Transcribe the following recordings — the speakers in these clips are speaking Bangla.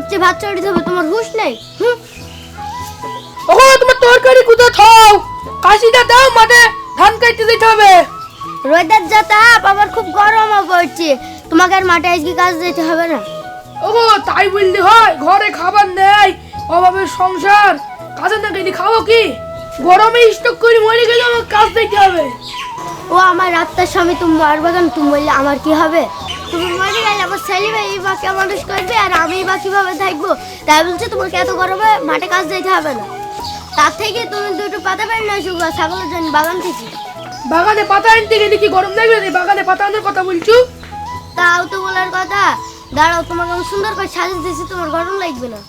উঠছে ভাত চড়িতে হবে, তোমার হুঁশ নেই? ওগো তোমার তরকারি কুদো থাও, কাশিটা দাও, মাঠে ধান কাটতে যেতে হবে। রোদের যা তাপ, আবার খুব গরমও পড়ছে, তোমাকে আর মাঠে আজকে কাজ যেতে হবে না। ওগো তাই বললি হয়, ঘরে খাবার নেই, অভাবের সংসার, কাজে না গেলে খাবো কি? গরমে স্টক করে মরে গেলে আমার কাজ দিতে হবে। ও আমার রাতটার স্বামী, তুমি মারবে কেন? তুমি বললে আমার কি হবে? তুমি মরে গেলে আমার ছেলে ভাই বা কে মানুষ করবে, আর আমি বা কিভাবে থাকবো? তাই বলছে তোমাকে এত গরমে মাঠে কাজ যেতে হবে না। তার থেকে তুমি দুটো পাতা পেয়ে না শুকনো ছাগলের জন্য বাগান থেকে। বাগানে পাতা আনতে গেলে কি গরম লাগবে না? বাগানে পাতা আনার কথা বলছো? তাও তো বলার কথা। দাঁড়াও, তোমাকে আমি সুন্দর করে সাজিয়ে দিয়েছি, তোমার গরম লাগবে না।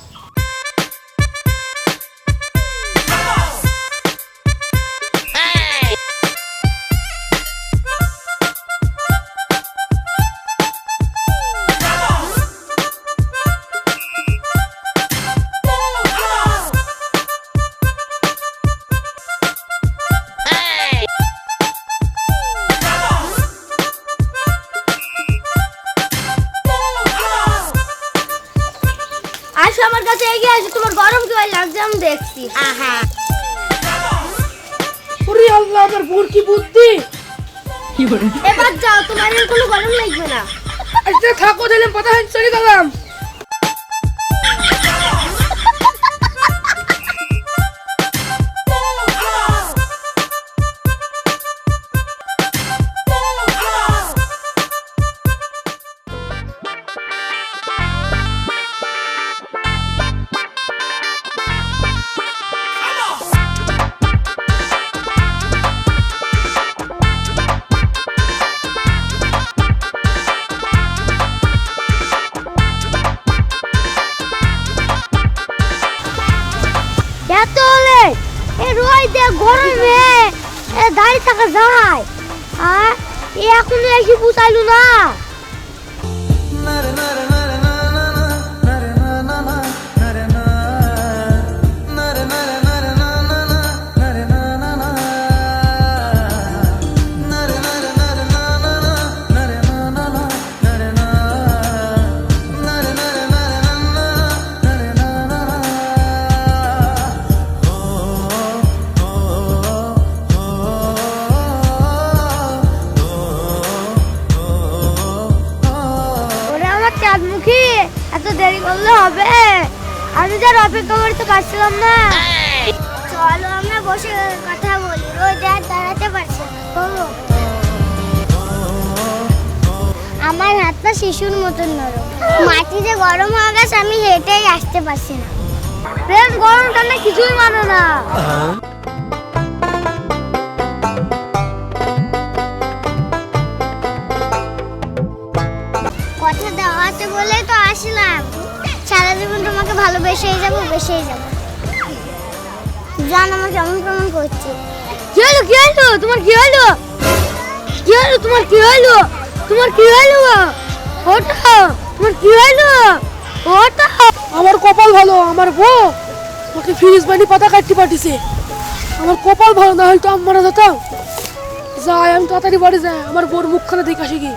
আসো আমার কাছে এগিয়ে আসো, তোমার গরম কি লাগছে আমি দেখছি। ওরে আল্লাহ, আমার বুর কি বুদ্ধি! এবার যাও, তোমার আর কোনো গরম লাগবে না। আচ্ছা থাকো, দিলাম পাতা হান চলে গেলাম। এত হলে এ রোদে গরমে এ দাঁড়িয়ে থাকা যায়? আর এখনো এসে বুঝাইলো না। চাঁদমুখী, এত দেরি করলে হবে? আমি যার অপেক্ষা করতে পারছিলাম না। চলো আমরা বসে কথা বলি, রোদে আর দাঁড়াতে পারছি না। চলো। আমার হাতটা শিশুর মতন নরম, মাটিতে গরম হয়ে গেছে, আমি হেঁটেই আসতে পারছি না। বেশ গরম ঠান্ডা কিছুই মানে না। কথা দেওয়া আছে বলে তো আসলাম, সারা জীবন তোমাকে ভালোবেসেই যাবো, বেসেই যাবো। জান আমার কেমন কেমন করছে। কি হলো, কি হলো তোমার? কি হলো, কি হলো তোমার? কি হলো তোমার? কি হলো ওটা তোমার? কি হলো ওটা? আমার কপাল ভালো, আমার বউ ওকে ফ্রিজ বানি পাতা কাটতে পাঠিয়েছে। আমার কপাল ভালো, না হয়তো আমি মারা যেতাম। যাই, আমি তাড়াতাড়ি বাড়ি যাই, আমার বউর মুখখানা দেখে আসি কি।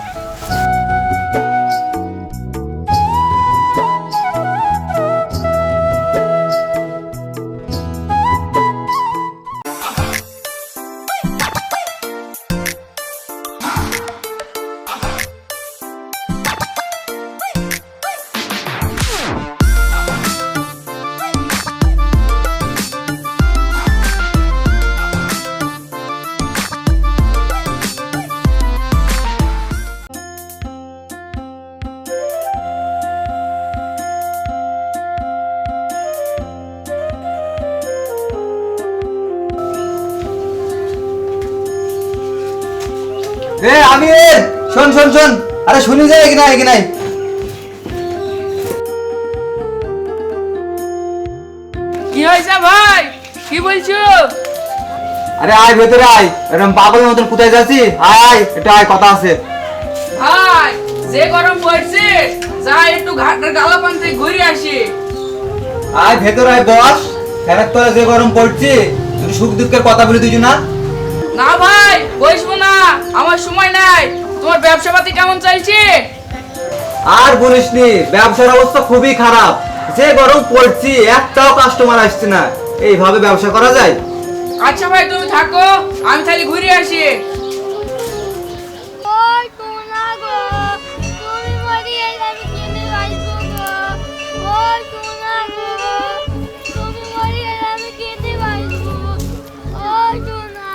আমি শোন শোন শোন, আরে শুনি যায় কি নাই? কি হয়েছে ভাই, কি বলছো? আরে আয় ভেতরে আয়, এরকম পাগলের মতন কোথায় যাচ্ছি? আয় আয়, এটা আয়, কথা আছে। ভাই যে গরম পড়ছে, যাই একটু ঘাটের গালাপান থেকে ঘুরে আসি। আয় ভেতরে আয় বস, ফেরার তোরা যে গরম পড়ছে, তুই সুখ দুঃখের কথা বলে দিছু না? না ভাই বসবো না, আমার সময় নাই। তোমার ব্যবসা পাতি কেমন চলছে? আর বলিসনি, ব্যবসার অবস্থা খুবই খারাপ। যে গরম পড়ছি একটাও কাস্টমার আসছে না, এইভাবে ব্যবসা করা যায়? আচ্ছা ভাই তুমি থাকো, আমি তাহলে ঘুরে আসি। ওই সোনা গো, তুমি মরে গেলে আমি খেতে পারবো গো। ওই সোনা গো, তুমি মরে গেলে আমি খেতে পারবো। ওই সোনা।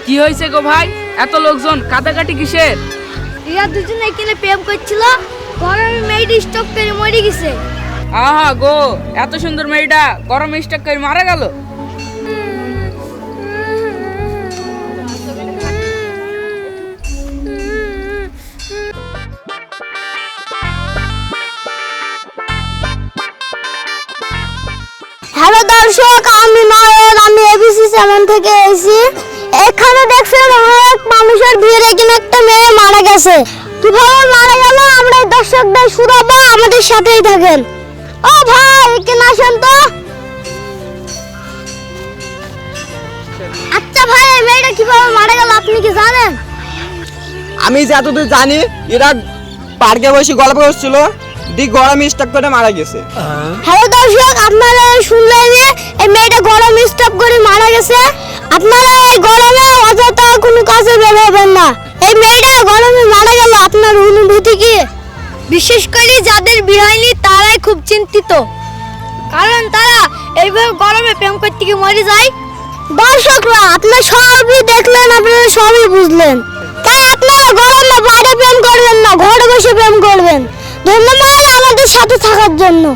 কি হয়েছে গো ভাই, এত লোকজন কাটাকাটি কিসের? এরা দুজনে এখানে প্রেম করছিল, গরমে মেয়েটি স্টক করে মরে গেছে। আহা গো, এত সুন্দর মেয়েটা গরমে স্টক করে মারা গেল। হ্যালো দর্শক, আমি নয়ন, আমি এবিসি চ্যানেল থেকে এসেছি। এখানে দেখছেন অনেক মানুষের ভিড়, এখানে একটা মেয়ে মারা গেছে। কিভাবে মারা গেল আমরা এই দর্শকদের শুনাবো, আমাদের সাথেই থাকেন। ও ভাই এখানে আসেন তো। আচ্ছা ভাই, এই মেয়েটা কিভাবে মারা গেল আপনি কি জানেন? আমি যতদূর জানি এরা পার্কে বসে গল্প করছিল, গরম স্টক করে মারা গেছে। হ্যালো দর্শক, আপনারা শুনলেন যে এই মেয়েটা গরম স্টপ করে মারা গেছে। আপনারা এই গরমে অযথা কোনো কাজে বের হবেন না। এই মেয়েটা গরমে মারা গেল, আপনার অনুভূতি কি? বিশেষ করে যাদের বিয়ে হয়নি তারাই খুব চিন্তিত, কারণ তারা এইভাবে গরমে প্রেম করতে গিয়ে মরে যায়। দর্শকরা আপনারা সবই দেখলেন, আপনারা সবই বুঝলেন। তাই আপনারা গরমে বাইরে প্রেম করবেন না, ঘরে বসে প্রেম করবেন। ধন্যবাদ আমাদের সাথে থাকার জন্য।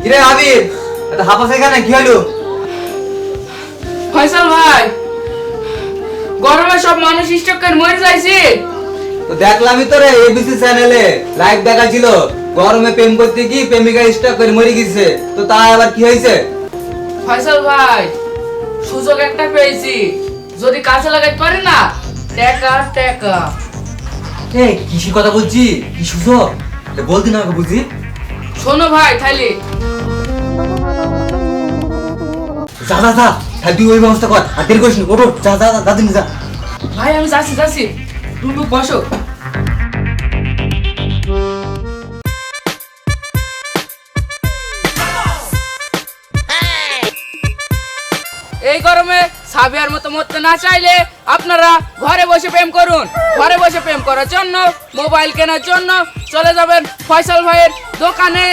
কিরে আবির, এত হাঁপাস এখানে, কি হলো? ফয়সাল ভাই, গরমে সব মানুষ স্টক করে মরে যাইছে। তো দেখলামই তো রে এবিসি চ্যানেলে লাইভ দেখাচ্ছিল, গরমে প্রেম করতে গিয়ে প্রেমিকা স্টক করে মরে গেছে। তো তা আবার কি হয়েছে? ফয়সাল ভাই, সুযোগ একটা পেয়েছি, যদি কাজে লাগাইতে পারি না, টাকা টাকা। এই কিসের কথা বলছি, কি সুযোগ বলতি না আমাকে বুঝি? শোনো ভাই তাইলে, যা যা যা, তাহলে তুই ওই ব্যবস্থা কর, আর দেরি করিস না, ওঠো, যা যা যা, দাদিন যা। ভাই আমি যাচ্ছি, তুমি বসো। এই গরমে সাবিয়ার মতো মরতে না চাইলে আপনারা ঘরে বসে প্রেম করুন। ঘরে বসে প্রেম করার জন্য, মোবাইল কেনার জন্য চলে যাবেন ফয়সাল ভাইয়ের দোকানে।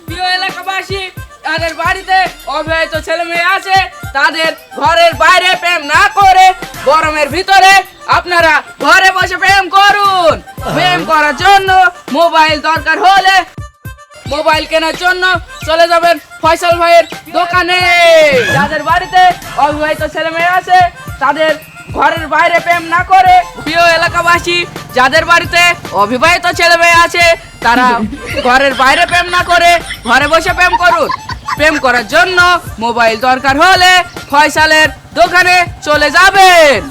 প্রিয় এলাকাবাসী, তাদের বাড়িতে অবিবাহিত ছেলে মেয়ে আছে, তাদের ঘরের বাইরে প্রেম না করে গরমের ভিতরে আপনারা ঘরে বসে প্রেম করুন। প্রেম করার জন্য মোবাইল দরকার হলে মোবাইল কেনার জন্য চলে যাবেন ফয়সাল ভাইয়ের দোকানে। যাদের বাড়িতে অবিবাহিত ছেলে মেয়ে আছে, তাদের ঘরের বাইরে প্রেম না করে, প্রিয় এলাকাবাসী, যাদের বাড়িতে অবিবাহিত ছেলে মেয়ে আছে, তারা ঘরের বাইরে প্রেম না করে ঘরে বসে প্রেম করুন। প্রেম করার জন্য মোবাইল দরকার হলে ফয়সালের দোকানে চলে যাবেন।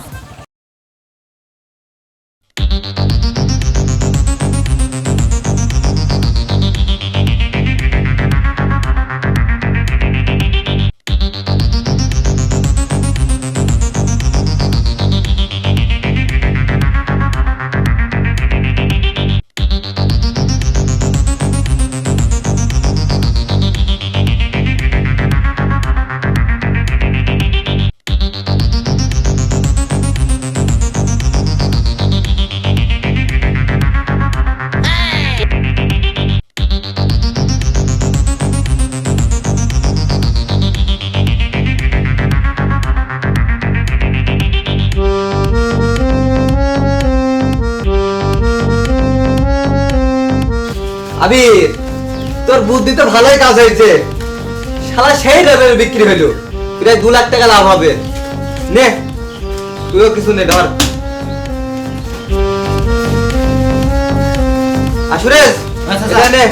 আবির, তোর বুদ্ধি তো ভালোই কাজ হয়েছে, শালা সেই লেভেলে বিক্রি হলো, প্রায় 2 লাখ টাকা লাভ হবে। নে তুইও কিছু নে, ধর। সুরেশ, এটা নে।